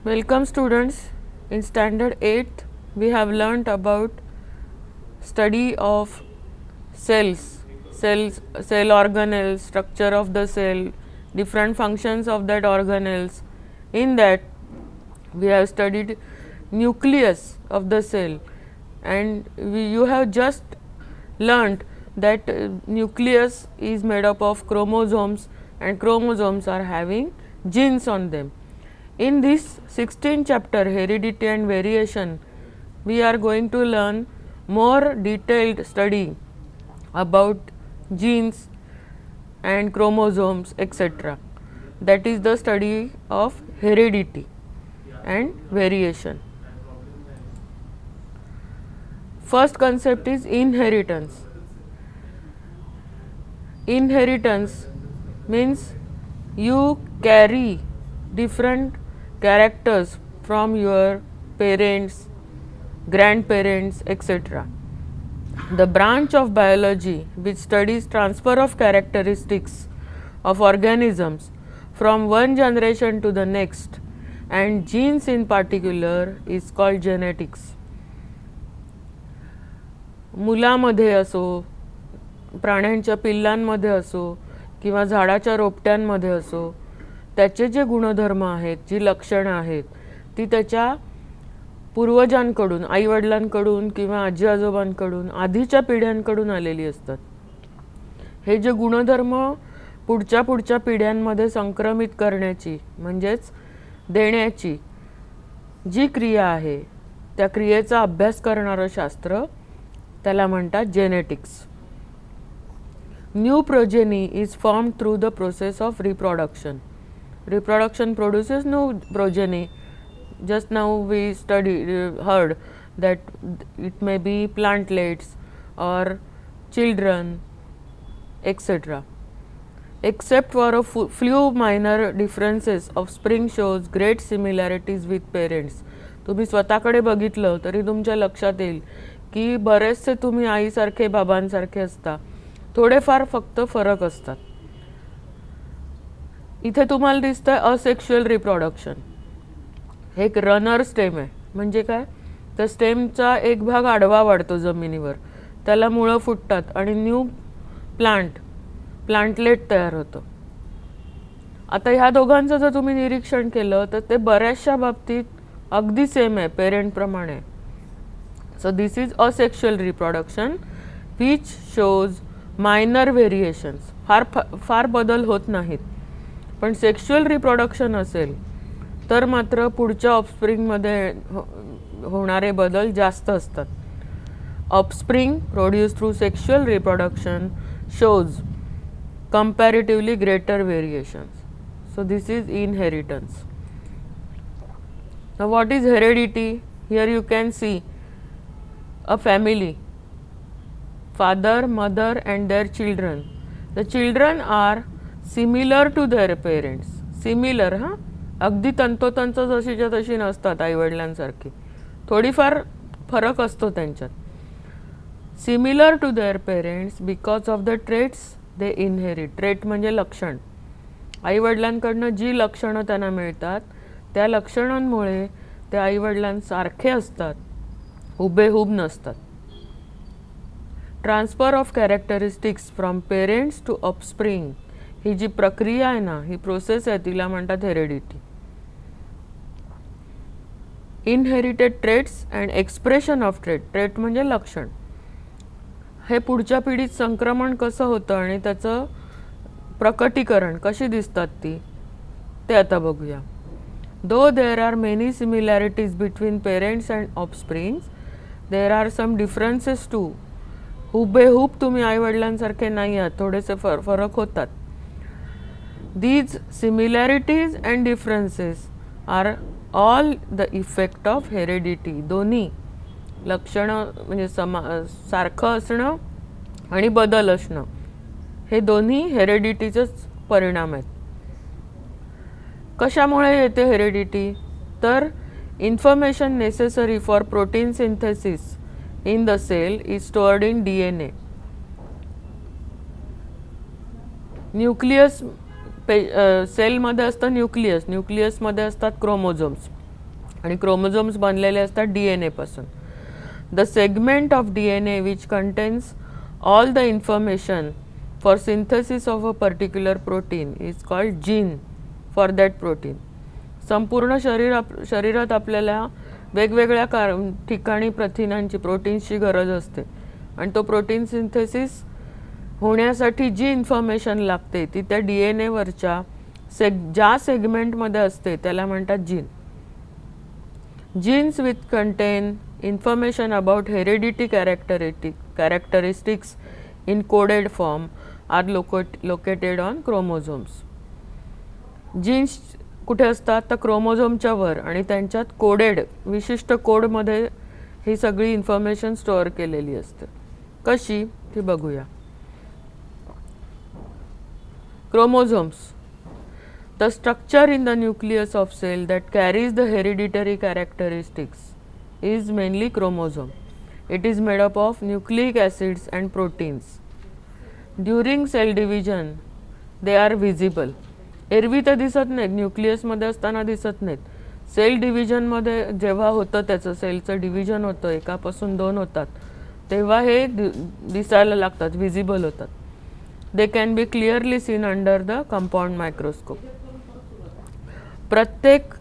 Welcome students. In standard 8th we have learnt about study of cell organelles, structure of the cell, different functions of that organelles. In that we have studied nucleus of the cell, and you have just learnt that nucleus is made up of chromosomes, and chromosomes are having genes on them. In this 16th chapter, heredity and variation, we are going to learn more detailed study about genes and chromosomes, etc. That is the study of heredity and variation. First concept is inheritance. Inheritance means you carry different characters from your parents, grandparents, etc. The branch of biology which studies transfer of characteristics of organisms from one generation to the next, and genes in particular, is called genetics. मुलामध्ये असो, प्राण्यांच्या पिल्लांमध्ये असो किंवा झाडाच्या रोपट्यांमध्ये असो, त्याचे जे गुणधर्म आहेत, जी लक्षणं आहेत, ती त्याच्या पूर्वजांकडून, आईवडिलांकडून किंवा आजी आजोबांकडून, आधीच्या पिढ्यांकडून आलेली असतात. हे जे गुणधर्म पुढच्या पिढ्यांमध्ये संक्रमित करण्याची, म्हणजेच देण्याची जी क्रिया आहे, त्या क्रियेचा अभ्यास करणारं शास्त्र त्याला म्हणतात genetics. New progeny is formed through the process of reproduction. Reproduction produces new progeny. Just now we heard that it may be plantlets or children, etc. Except for a few minor differences, offspring shows great similarities with parents. तुम्ही स्वतःकडे बघितलं तरी तुमच्या लक्षात येईल की बरेचसे तुम्ही आईसारखे बाबांसारखे असता, थोडेफार फक्त फरक असतात. इथे तुम्हाला दिसतंय असेक्शुअल रिप्रोडक्शन. हे एक रनर स्टेम आहे. म्हणजे काय, तर स्टेमचा एक भाग आडवा वाढतो जमिनीवर, त्याला मुळं फुटतात आणि न्यू प्लांटलेट तयार होतं. आता ह्या दोघांचं जर तुम्ही निरीक्षण केलं तर ते बऱ्याचशा बाबतीत अगदी सेम आहे, पेरेंटप्रमाणे. So this is asexual reproduction which shows minor variations. फार बदल होत नाहीत. पण सेक्शुअल रिप्रोडक्शन असेल तर मात्र पुढच्या ऑफस्प्रिंगमध्ये होणारे बदल जास्त असतात. Offspring produce through sexual reproduction shows comparatively greater variations. So this is inheritance. Now what is heredity? Here you can see a family, father, mother and their children. The children are similar to their parents. Similar, अगदी तंतोतंत जशीच्या तशी नसतात आईवडिलांसारखी, थोडीफार फरक असतो त्यांच्यात. Similar to their parents because of the traits they inherit. Trait म्हणजे लक्षण. आईवडिलांकडनं जी लक्षणं त्यांना मिळतात त्या लक्षणांमुळे ते आईवडिलांसारखे असतात, हुबेहूब नसतात. Transfer of characteristics from parents to offspring ही जी प्रक्रिया आहे ना, ही प्रोसेस आहे, तिला म्हणतात heredity. Inherited traits and expression of trait म्हणजे लक्षण. हे पुढच्या पिढीत संक्रमण कसं होतं आणि त्याचं प्रकटीकरण कशी दिसतात ते आता बघूया. Though there are many similarities between parents and offsprings, there are some differences too. हुबेहूब तुम्ही आईवडिलांसारखे नाही आहात, थोडेसे फरक होतात. These similarities and differences are all the effect of heredity. दोन्ही लक्षणं म्हणजे सारखं असणं आणि बदल असणं, हे दोन्ही हेरेडिटीचेच परिणाम आहेत. कशामुळे येते हेरेडिटी? तर information necessary for protein synthesis in the cell is stored in DNA. Nucleus सेलमध्ये असतं न्यूक्लियसमध्ये असतात क्रोमोझोम्स. आणि क्रोमोझोम्स बनलेले असतात DNA पासून. The segment of DNA which contains all the information for synthesis of a particular protein is called gene for that protein. संपूर्ण शरीरात आपल्याला वेगवेगळ्या ठिकाणी प्रथिनांची, प्रोटीन्सची गरज असते आणि तो प्रोटीन सिंथेसिस होण्यासाठी जी इन्फॉर्मेशन लागते ती त्या DNA वरच्या ज्या सेगमेंटमध्ये असते त्याला म्हणतात gene. Genes with contain information about heredity characteristics in coded form are located on chromosomes. Genes कुठे असतात तर क्रोमोझोमच्या वर आणि त्यांच्यात कोडेड विशिष्ट कोडमध्ये ही सगळी इन्फॉर्मेशन स्टोअर केलेली असते. कशी ती बघूया. Chromosomes, the structure in the nucleus of cell that carries the hereditary characteristics is mainly chromosome. It is made up of nucleic acids and proteins. During cell division they are visible. एरवी ते दिसत नाहीत, न्यूक्लियसमध्ये असताना दिसत नाहीत. Sale डिव्हिजनमध्ये जेव्हा होतं, त्याचं सेलचं डिव्हिजन होतं, एकापासून 2 होतात, तेव्हा हे दिसायला लागतात, विजिबल होतात. They can be clearly seen under the compound microscope. प्रत्येक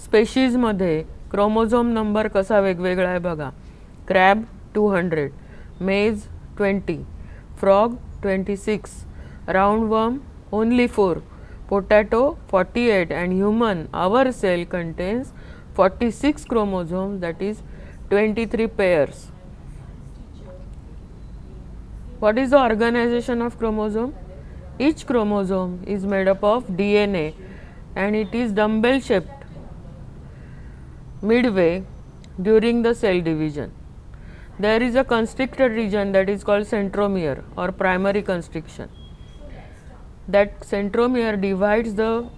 स्पेशीजमध्ये क्रोमोझोम नंबर कसा वेगवेगळा आहे बघा. क्रॅब 200, मेज 20, frog 26, roundworm only 4, potato 48, and human, our cell contains 46 chromosomes, that is 23 pairs. What is the organization of chromosome? Each chromosome is made up of DNA and it is dumbbell shaped midway during the cell division. There is a constricted region that is called centromere or primary constriction. That centromere divides the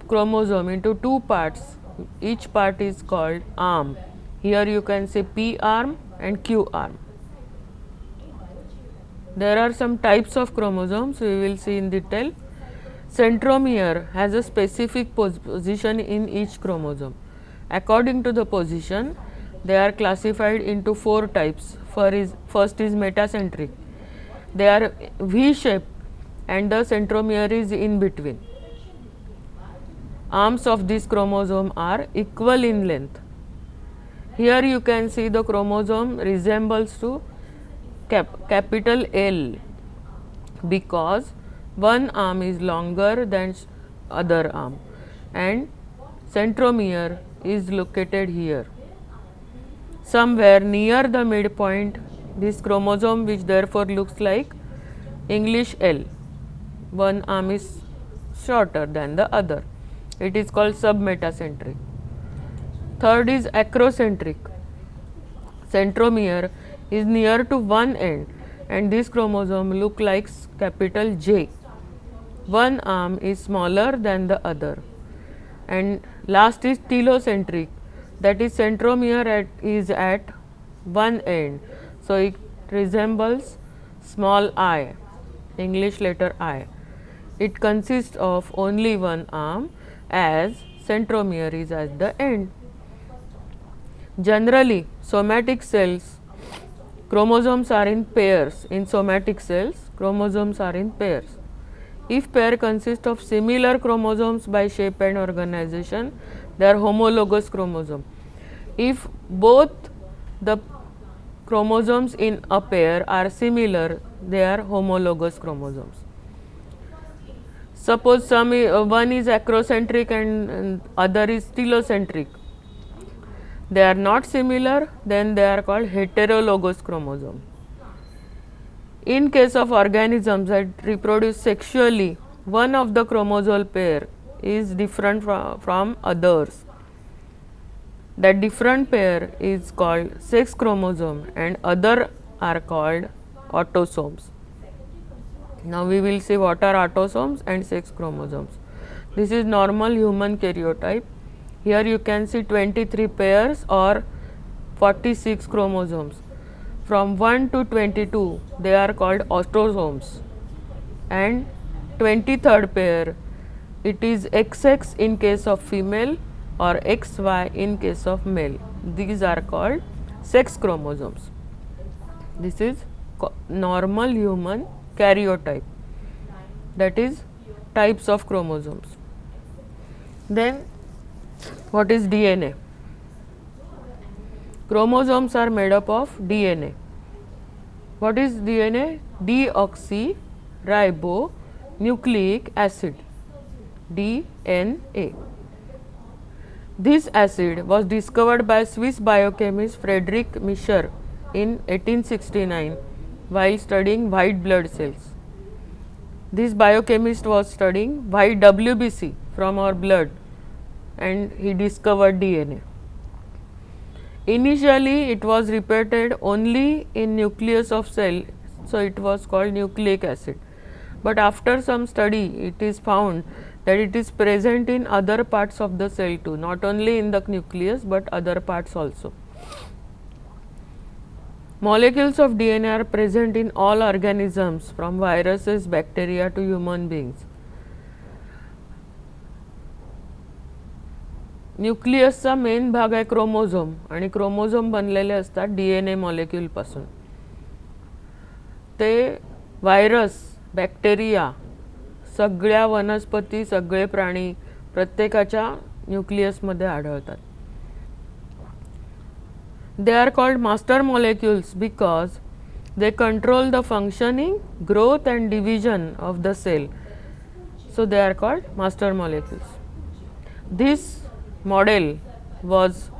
chromosome into 2 parts. Each part is called arm. Here you can say P arm and Q arm. There are some types of chromosomes we will see in detail. Centromere has a specific position in each chromosome. According to the position, they are classified into 4 types. First is metacentric. They are V-shaped and the centromere is in between. Arms of this chromosome are equal in length. Here you can see the chromosome resembles to capital L because one arm is longer than other arm and centromere is located here somewhere near the midpoint. This chromosome, which therefore looks like English L, one arm is shorter than the other. It is called submetacentric. Third is acrocentric. Centromere is near to one end and this chromosome look like capital J. One arm is smaller than the other. And last is telocentric. That is centromere is at one end. So it resembles small I, English letter I. It consists of only one arm as centromere is at the end. Generally, somatic cells, chromosomes are in pairs. In somatic cells, chromosomes are in pairs. If pair consists of similar chromosomes by shape and organization, they are homologous chromosome. If both the chromosomes in a pair are similar, they are homologous chromosomes. Suppose one is acrocentric and other is telocentric. They are not similar, then they are called heterologous chromosome. In case of organisms that reproduce sexually, one of the chromosome pair is different from others. That different pair is called sex chromosome and other are called autosomes. Now we will see what are autosomes and sex chromosomes. This is normal human karyotype. Here you can see 23 pairs or 46 chromosomes. From 1 to 22 they are called autosomes, and 23rd pair, it is XX in case of female or XY in case of male. These are called sex chromosomes. This is normal human karyotype, that is types of chromosomes. Then what is DNA? Chromosomes are made up of DNA. What is DNA? Deoxyribonucleic acid, DNA. This acid was discovered by Swiss biochemist Friedrich Mischer in 1869 while studying white blood cells. This biochemist was studying white WBC from our blood and he discovered DNA. Initially it was repeated only in nucleus of cell, so it was called nucleic acid. But after some study it is found that it is present in other parts of the cell too, not only in the nucleus but other parts also. Molecules of DNA are present in all organisms from viruses, bacteria to human beings. न्यूक्लियसचा main भाग आहे chromosome आणि chromosome बनलेले असतात DNA molecule पासून. ते virus, bacteria, सगळ्या वनस्पती, सगळे प्राणी प्रत्येकाच्या न्यूक्लियसमध्ये आढळतात. They are called master molecules because they control the functioning, growth and division of the cell. So they are called master molecules. This model was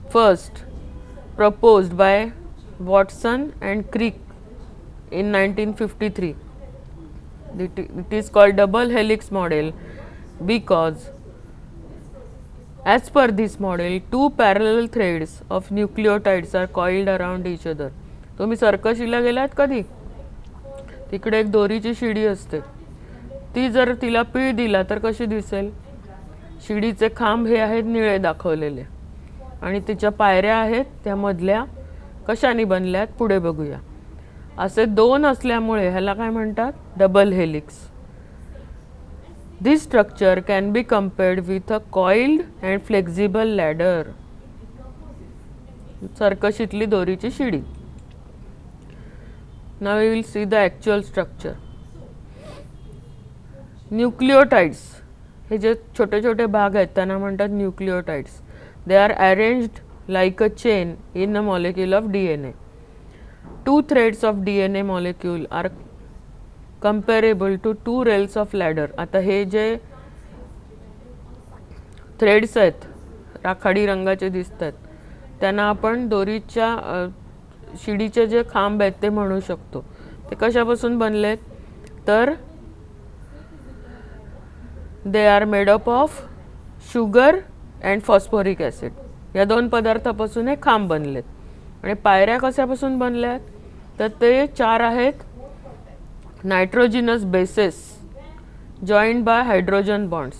first proposed by Watson and Crick in 1953. It is called double helix model because as per this model, two parallel threads of nucleotides are coiled around each other. तुम्ही सर्कशीला गेलात कधी? तिकडे एक दोरीची शिडी असते. ती जर तिला पीळ दिला तर कशी दिसेल? शिडीचे खांब हे आहेत निळे दाखवलेले आणि तिच्या पायऱ्या आहेत त्या मधल्या कशाने बनल्यात पुढे बघूया. असे दोन असल्यामुळे ह्याला काय म्हणतात? Double helix. This structure can be compared with a coiled and flexible ladder. सर्कशीतली दोरीची शिडी. Now we will see the actual structure. Nucleotides हे जे छोटे छोटे भाग आहेत त्यांना म्हणतात nucleotides. They are arranged like a chain in a molecule of DNA. Two threads of DNA molecule are comparable to two rails of ladder. आता हे जे थ्रेड्स आहेत राखाडी रंगाचे दिसतात त्यांना आपण दोरीच्या शिडीचे जे खांब आहेत ते म्हणू शकतो. ते कशापासून बनलेत? तर they are made up of sugar and phosphoric acid. या दोन पदार्थापासून हे खांब बनलेत. आणि पायऱ्या कशापासून बनल्यात? तर ते चार आहेत nitrogenous bases joined by hydrogen bonds.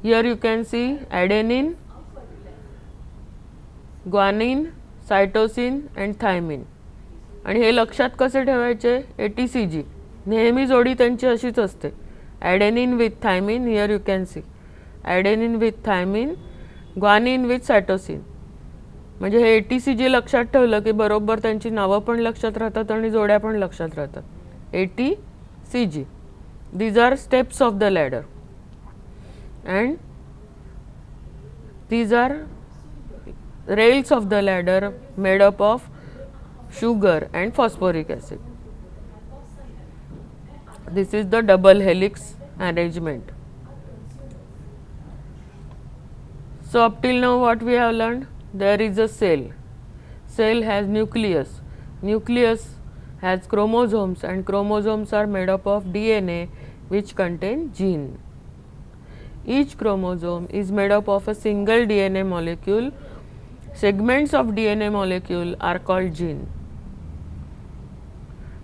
Here you can see adenine, guanine, cytosine and thymine. आणि हे लक्षात कसे ठेवायचे? ATCG नेहमी जोडी त्यांची अशीच असते. adenine with thymine, here you can see adenine with thymine, guanine with cytosine. म्हणजे हे ATCG लक्षात ठेवलं की बरोबर त्यांची नावं पण लक्षात राहतात आणि जोड्या पण लक्षात राहतात. ATCG. These are steps of the ladder and these are rails of the ladder made up of sugar and phosphoric acid. This is the double helix arrangement. So up till now what we have learned? There is a cell. Cell has nucleus. Nucleus has chromosomes and chromosomes are made up of DNA which contain gene. Each chromosome is made up of a single DNA molecule. Segments of DNA molecule are called gene.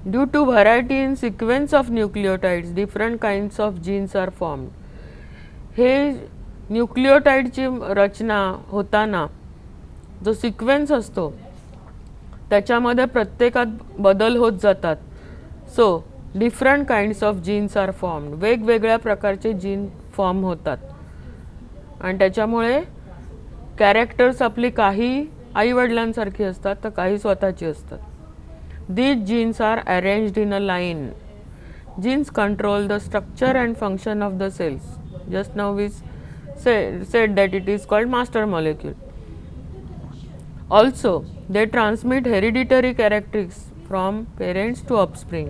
Due to variety in sequence of nucleotides, different kinds of genes are formed. हे न्यूक्लियोटाइडची रचना होताना जो sequence असतो त्याच्यामध्ये प्रत्येकात बदल होत जातात. So different kinds of genes are formed. वेगवेगळ्या प्रकारचे जीन फॉर्म होतात. आणि त्याच्यामुळे कॅरेक्टर्स आपली काही आईवडिलांसारखी असतात तर काही स्वतःची असतात. These genes are arranged in a line. Genes control the structure and function of the cells. Just now we said that it is called master molecule. Also, they transmit hereditary characteristics from parents to offspring.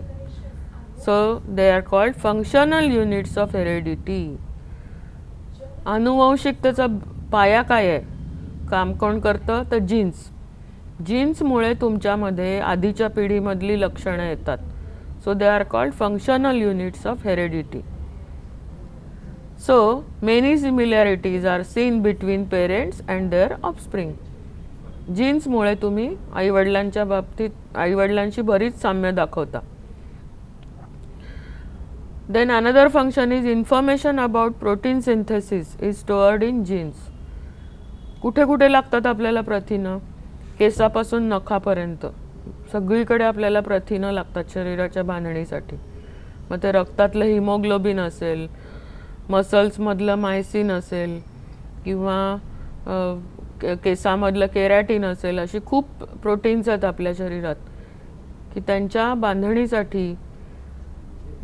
So, they are called functional units of heredity. अनुवंशिकतेचा पाया काय आहे? काम कोण करतं? तर jeans. जीन्समुळे तुमच्यामध्ये आधीच्या पिढीमधली लक्षणं येतात. So they are called functional units of heredity. So many similarities are seen between parents and their offspring. जीन्समुळे तुम्ही आईवडिलांच्या बाबतीत आईवडिलांशी बरीच साम्य दाखवता. Then another function is information about protein synthesis is stored in genes. कुठे कुठे लागतात आपल्याला प्रथिनं? केसापासून नखापर्यंत सगळीकडे आपल्याला प्रथिनं लागतात शरीराच्या बांधणीसाठी. मग ते रक्तातलं हिमोग्लोबिन असेल, मसल्समधलं मायसिन असेल किंवा केसामधलं केरॅटिन असेल, अशी खूप प्रोटीन्स आहेत आपल्या शरीरात की त्यांच्या बांधणीसाठी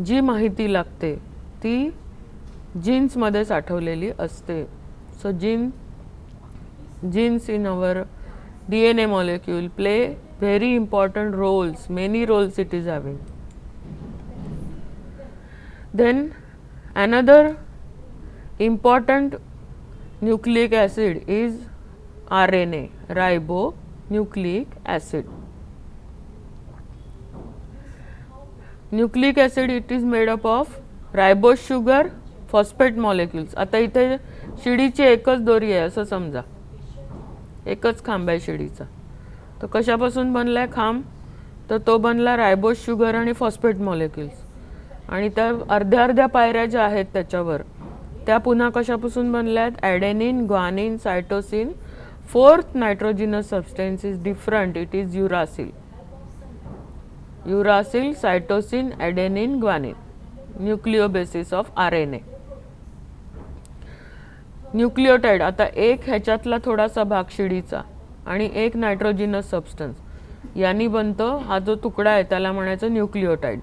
जी माहिती लागते ती जीन्समध्ये साठवलेली असते. So genes in our DNA molecule play very important roles, many roles it is having. Then another important nucleic acid is RNA, ribonucleic acid. Nucleic acid it is made up of ribose sugar, phosphate molecules. आता इथे शिडीची एकच दोरी आहे असं समजा, एकच खांब आहे शिडीचा. तर कशापासून बनलाय खांब? तर तो बनला रायबोस शुगर आणि फॉस्फेट मॉलिक्युल्स. आणि त्या अर्ध्या अर्ध्या पायऱ्या ज्या आहेत त्याच्यावर त्या पुन्हा कशापासून बनल्या आहेत? Adenine, guanine, cytosine. Fourth nitrogenous substance is different, it is uracil. Uracil, cytosine, adenine, guanine. Nucleobases of RNA. Nucleotide, आता एक ह्याच्यातला थोडासा भाग शिडीचा आणि एक नायट्रोजिनस सबस्टन्स यांनी बनतो. हा जो तुकडा आहे त्याला म्हणायचं न्यूक्लियोटाइड.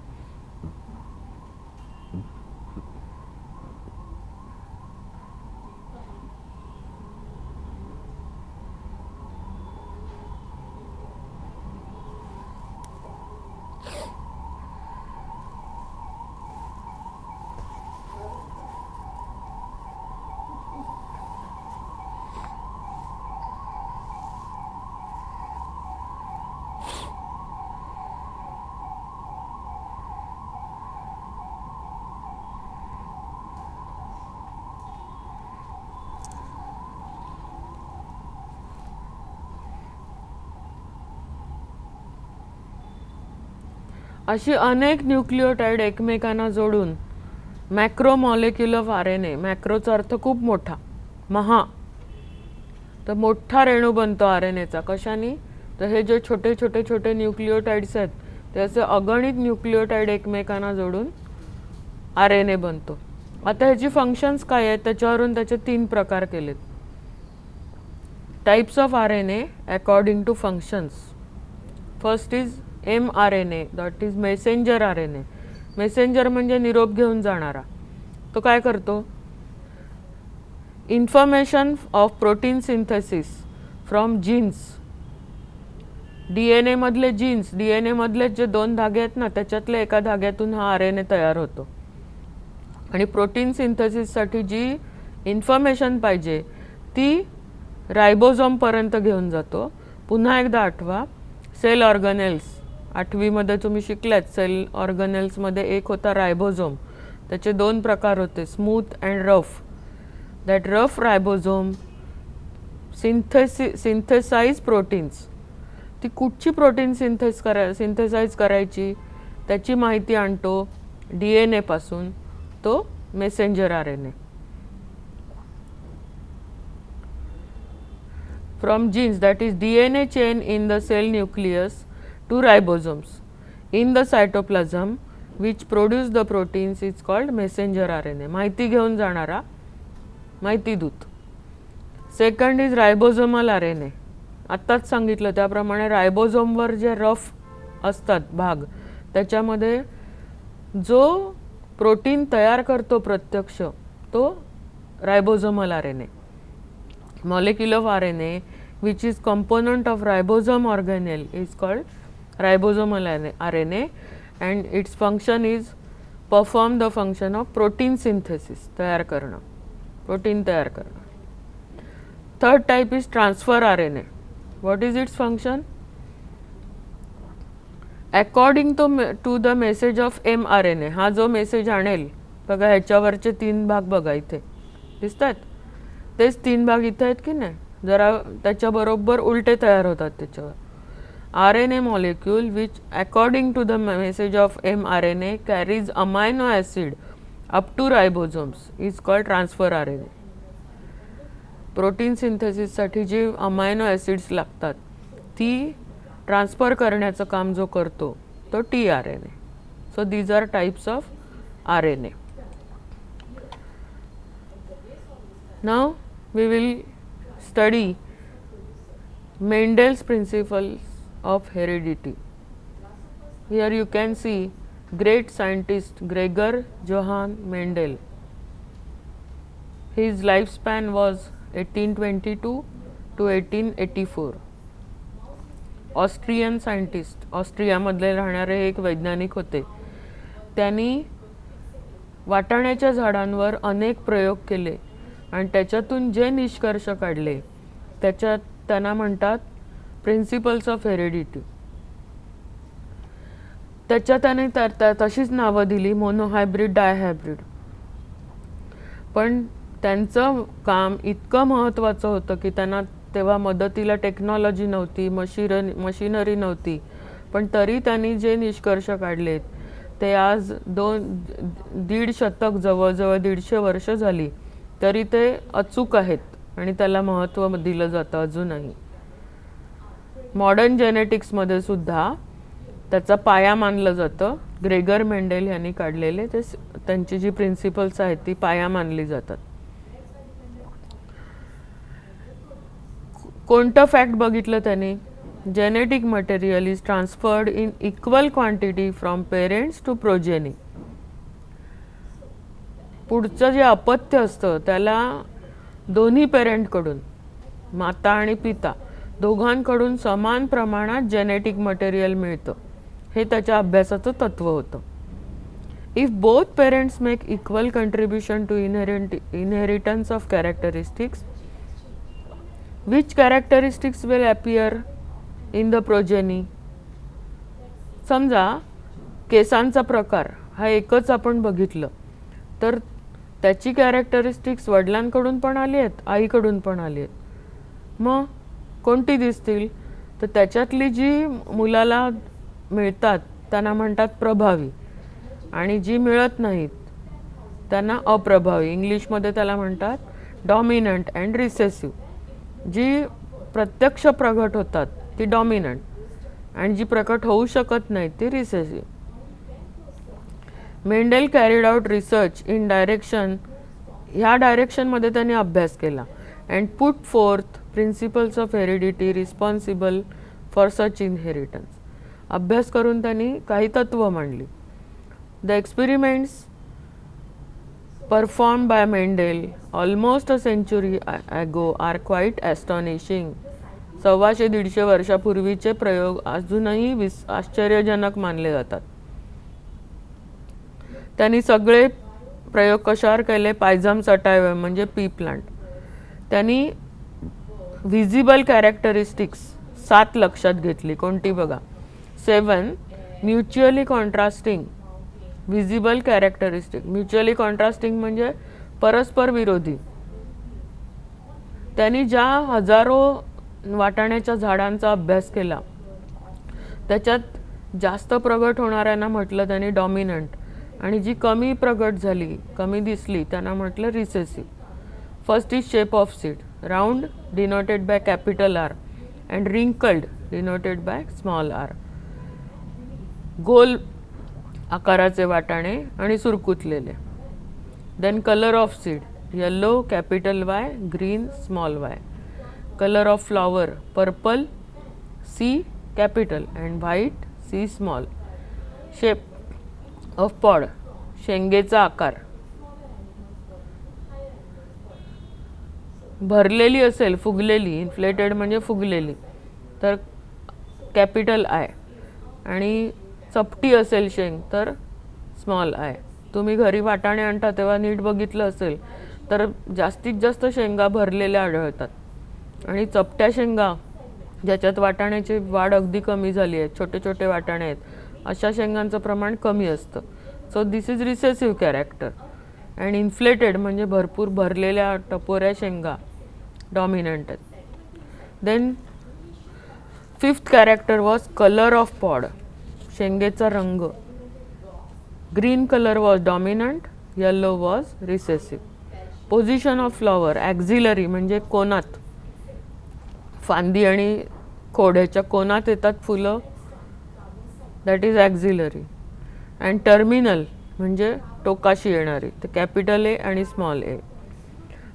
अशी अनेक न्यूक्लियोटाइड एकमेकांना जोडून मॅक्रो मॉलिक्यूल ऑफ RNA, मॅक्रोचा अर्थ खूप मोठा, महा, तर मोठा रेणू बनतो RNAचा. कशाने? तर हे जे छोटे छोटे छोटे न्यूक्लियोटाइड्स आहेत ते असे अगणित न्यूक्लियोटाइड एकमेकांना जोडून RNA बनतो. आता ह्याची फंक्शन्स काय आहेत त्याच्यावरून त्याचे 3 प्रकार केलेत. Types of RNA according to functions. First is mRNA, that is messenger RNA. Messenger म्हणजे निरोप घेऊन जाणारा. तो काय करतो? Information of protein synthesis from genes. DNA मधले जीन्स, DNA मधले जे 2 धागे आहेत ना त्याच्यातल्या एका धाग्यातून हा RNA तयार होतो. आणि प्रोटीन सिंथेसिससाठी जी इन्फॉर्मेशन पाहिजे ती रायबोझोमपर्यंत घेऊन जातो. पुन्हा एकदा आठवा, सेल ऑर्गनेल्स. 8वी मध्ये तुम्ही शिकलात सेल ऑर्गनेल्समध्ये एक होता रायबोझोम. त्याचे 2 प्रकार होते, smooth and rough. That rough ribosome synthesize proteins. ती कुठची प्रोटीन सिंथेसाइज करायची त्याची माहिती आणतो DNA पासून, तो messenger RNA. From genes, that is DNA chain in the cell nucleus to ribosomes in the cytoplasm which produce the proteins is called messenger RNA. माहिती घेऊन जाणारा माहिती दूत. Second is ribosomal RNA. आत्ताच सांगितलं त्याप्रमाणे रायबोझोमवर जे रफ असतात भाग त्याच्यामध्ये जो प्रोटीन तयार करतो प्रत्यक्ष तो रायबोझोमल RNA. Molecule of RNA which is component of ribosome organelle is called ribosomal RNA and its function is perform the function of protein synthesis, तयार करणं, प्रोटीन तयार करणं. Third type is transfer RNA. what is its function? According to the message of mRNA, हा जो message आणेल बघा ह्याच्यावरचे 3 भाग बघा इथे दिसतात, तेच 3 भाग इथे आहेत की नाही, जरा त्याच्याबरोबर उलटे तयार होतात त्याच्यावर. RNA molecule which according to the message of mRNA carries amino acid up to ribosomes is called transfer RNA. Protein सिंथेसिससाठी जी अमायनो ॲसिड्स लागतात ती ट्रान्सफर करण्याचं काम जो करतो तो tRNA. So these are types of RNA. Now we will study Mendel's principles of heredity. Here you can see great scientist Gregor Johann Mendel. His lifespan was 1822 to 1884. Austrian scientist, ऑस्ट्रियामधले राहणारे एक वैज्ञानिक होते. त्यांनी वाटाण्याच्या झाडांवर अनेक प्रयोग केले आणि त्याच्यातून जे निष्कर्ष काढले त्याच्यात त्यांना म्हणतात प्रिन्सिपल्स ऑफ हेरिडिटी. त्याच्या त्याने तशीच नावं दिली, मोनोहायब्रिड, डायहायब्रिड. पण त्यांचं काम इतकं महत्त्वाचं होतं की त्यांना तेव्हा मदतीला टेक्नॉलॉजी नव्हती, मशिनरी नव्हती, पण तरी त्यांनी जे निष्कर्ष काढलेत ते आज 1.5 शतक, जवळजवळ 150 वर्ष झाली तरी ते अचूक आहेत आणि त्याला महत्त्व दिलं जातं अजूनही. मॉडर्न जेनेटिक्समध्ये सुद्धा त्याचा पाया मानलं जातं. ग्रेगर मेंडेल यांनी काढलेले ते त्यांची जी प्रिन्सिपल्स आहेत ती पाया मानली जातात. कोणतं फॅक्ट बघितलं त्यांनी? Genetic material is transferred in equal quantity from parents to progeny. पुढचं जे अपत्य असतं त्याला दोन्ही पेरेंटकडून, माता आणि पिता दोघांकडून समान प्रमाणात जेनेटिक मटेरियल मिळतं. हे त्याच्या अभ्यासाचं तत्व होतं. If both parents make equal contribution to inheritance of characteristics, which characteristics will appear in the progeny. समजा केसांचा प्रकार हा एकच आपण बघितलं तर त्याची कॅरेक्टरिस्टिक्स वडिलांकडून पण आली आहेत, आईकडून पण आली आहेत. मग कोणती दिसतील? तर त्याच्यातली जी मुलाला मिळतात त्यांना म्हणतात प्रभावी आणि जी मिळत नाहीत त्यांना अप्रभावी. इंग्लिशमध्ये त्याला म्हणतात डॉमिनंट अँड रिसेसिव्ह. जी प्रत्यक्ष प्रगट होतात ती डॉमिनंट आणि जी प्रकट होऊ शकत नाही ती recessive. Mendel carried out research in direction, ह्या डायरेक्शनमध्ये त्यांनी अभ्यास केला and put fourth principles of heredity responsible for such inheritance. अभ्यास करून त्यांनी काही तत्व मांडली. The experiments performed by Mendel almost a century ago are quite astonishing. 125-150 वर्षापूर्वीचे प्रयोग अजूनही आश्चर्यजनक मानले जातात. त्यांनी सगळे प्रयोग कशावर केले? पायझम सटायवम म्हणजे पी प्लांट. त्यांनी व्हिजिबल कॅरेक्टरिस्टिक्स 7 लक्षात घेतली. कोणती बघा? 7 mutually contrasting visible characteristic. Mutually contrasting म्हणजे परस्पर विरोधी. त्यांनी ज्या हजारो वाटाण्याच्या झाडांचा अभ्यास केला त्याच्यात जास्त प्रगट होणाऱ्यांना म्हटलं त्यांनी डॉमिनंट आणि जी कमी प्रगट झाली, कमी दिसली त्यांना म्हटलं recessive. First is shape of seed, round denoted by capital R and wrinkled denoted by small r. गोल आकाराचे वाटाणे आणि सुरकुतलेले. Then colour of seed, yellow capital Y, green small y. Color of flower purple, C capital, and white, C small. Shape of pod, शेंगेचा आकार. भरलेली असेल, फुगलेली, inflated म्हणजे फुगलेली, तर कॅपिटल आय. आणि चपटी असेल शेंग तर स्मॉल आय. तुम्ही घरी वाटाणे आणता तेव्हा नीट बघितलं असेल तर जास्तीत जास्त शेंगा भरलेल्या आढळतात. आणि चपट्या शेंगा ज्याच्यात वाटाण्याची वाढ अगदी कमी झाली आहे, छोटे छोटे वाटाणे आहेत, अशा शेंगांचं प्रमाण कमी असतं. So this is recessive character. And inflated म्हणजे भरपूर भरलेल्या टपोऱ्या शेंगा डॉमिनंट आहेत. Then fifth character was colour of pod, शेंगेचा रंग. Green colour was dominant, yellow was recessive. Position of flower axillary म्हणजे कोनात, फांदी आणि खोड्याच्या कोनात येतात फुलं, that is axillary. And terminal म्हणजे टोकाशी येणारी, ते कॅपिटल ए आणि small A.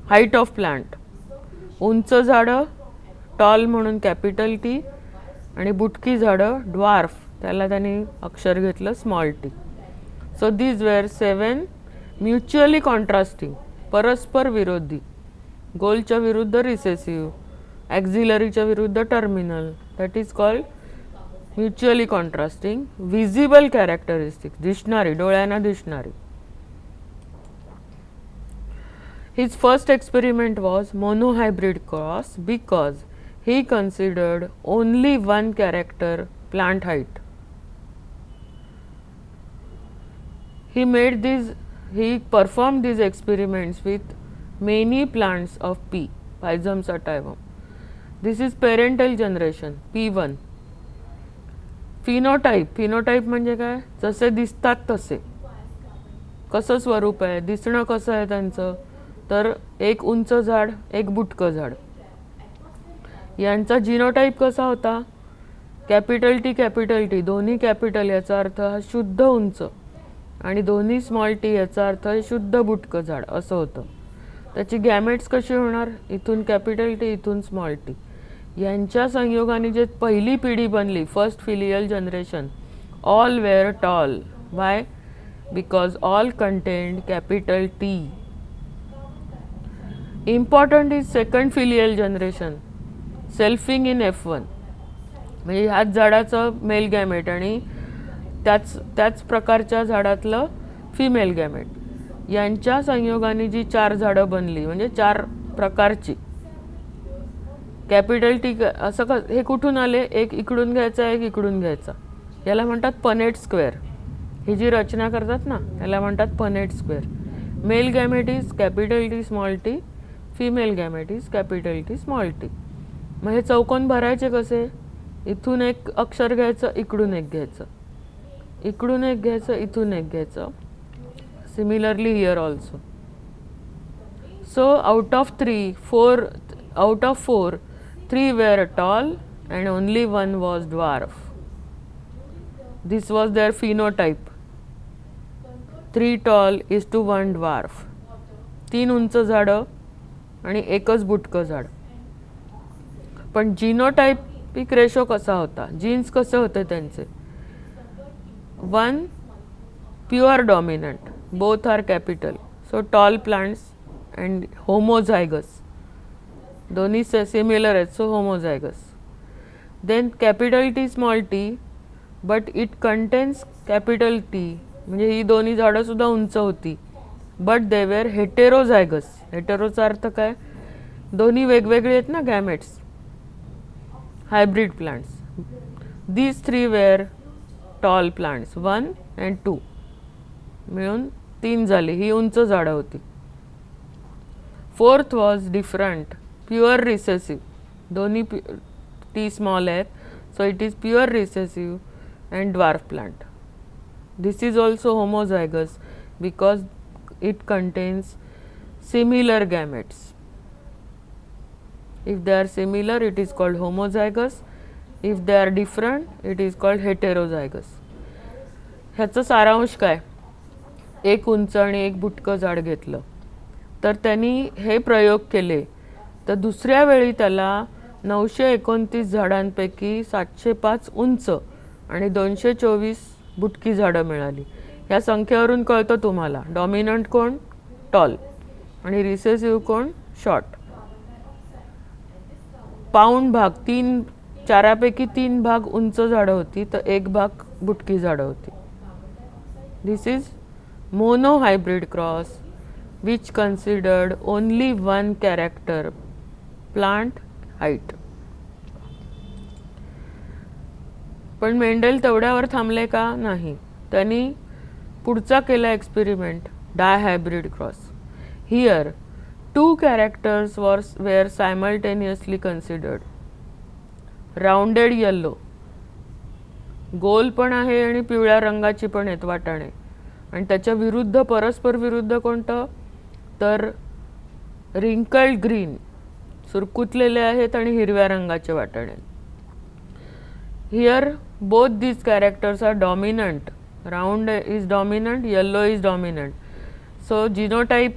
Height of plant, उंच झाडं टॉल म्हणून कॅपिटल टी, आणि बुटकी झाडं ड्वार्फ, त्याला त्यांनी अक्षर घेतलं small T. So these were 7 mutually contrasting, परस्पर विरोधी. गोलच्या विरुद्ध रिसेसिव्ह, ॲक्झिलरीच्या विरुद्ध terminal, that is called mutually contrasting. Visible characteristic, दिसणारी, डोळ्यांना दिसणारी. His first experiment was monohybrid cross because he considered only one character, plant height. He performed these experiments with many plants of P, Pisum sativum. This is parental generation, P1. Phenotype म्हणजे काय, जसे दिसतात तसे. कसं स्वरूप आहे, दिसणं कसं आहे त्यांचं, तर एक उंच झाड, एक बुटकं झाड. यांचा जिनोटाइप कसा होता, कॅपिटल टी दोन्ही कॅपिटल याचा अर्थ हा शुद्ध उंच, आणि दोन्ही स्मॉल टी याचा अर्थ शुद्ध बुटकं झाड असं होतं. त्याची गॅमेट्स कशी होणार, इथून कॅपिटल टी इथून स्मॉल टी. यांच्या संयोगाने जे पहिली पिढी बनली, first filial generation, all were tall. Why? Because all contained capital T. Important is second filial generation, selfing in F1, म्हणजे ह्याच झाडाचं मेल गॅमेट आणि त्याच प्रकारच्या झाडातलं फिमेल गॅमेट. यांच्या संयोगाने जी 4 झाडं बनली, म्हणजे 4 प्रकारची. कॅपिटल टी असं हे कुठून आले, एक इकडून घ्यायचा, एक इकडून घ्यायचा, याला म्हणतात पनेट स्क्वेअर. ही जी रचना करतात ना याला म्हणतात Punnett square. Mail gamete is capital T small T, female gamete is capital T small T. मग हे चौकोन भरायचे कसे, इथून एक अक्षर घ्यायचं, इकडून एक घ्यायचं, इकडून एक घ्यायचं, इथून एक घ्यायचं. Similarly here also. So out of 4 3 were tall and only 1 was dwarf. This was their phenotype. 3 tall is to 1 dwarf. 3 उंच झाडं आणि एकच बुटकं झाड. पण जिनोटाइपिक रेशो कसा होता, जीन्स कसे होते त्यांचे, 1 pure dominant, both are capital, so tall plants, and homozygous, दोन्ही सिमिलर आहेत, so homozygous. Then capital T small T, but it contains capital T, म्हणजे ही दोन्ही झाडं सुद्धा उंच होती, बट दे वेर हेटेरोझायगस. हेटेरोचा अर्थ काय, दोन्ही वेगवेगळे आहेत ना gametes, hybrid plants. These 3 were tall plants, 1 and 2 मिळून 3 झाली, ही उंच झाडं होती. 4th was different, pure recessive, दोन्ही टी स्मॉल आहेत, so it is pure recessive and dwarf plant. This is also homozygous because it contains similar gametes. If they are similar, it is called homozygous. If they are different, it is called heterozygous. ह्याचं सारांश काय, एक उंच आणि एक बुटकं झाड घेतलं, तर त्यांनी हे प्रयोग केले, तर दुसऱ्या वेळी त्याला 929 झाडांपैकी 705 उंच आणि 224 बुटकी झाडं मिळाली. या संख्येवरून कळतं तुम्हाला डॉमिनंट कोण, टॉल, आणि रिसेसिव्ह कोण, शॉर्ट. पाऊंड भाग 4पैकी 3 भाग उंच झाडं होती, तर 1 भाग बुटकी झाडं होती. This is monohybrid cross which considered only one character, plant height. पण मेंडेल तेवढ्यावर थांबले का, नाही. त्यांनी पुढचा केला experiment, dihybrid cross. Here 2 characters were simultaneously considered. Rounded yellow, गोल पण आहे आणि पिवळ्या रंगाची पण आहेत वाटाणे, आणि त्याच्या विरुद्ध, परस्पर विरुद्ध कोणतं, तर रिंकल्ड ग्रीन, सुरकुतलेले आहेत आणि हिरव्या रंगाचे वाटाणे. Here both these characters are dominant. Round is dominant, yellow is dominant. So genotype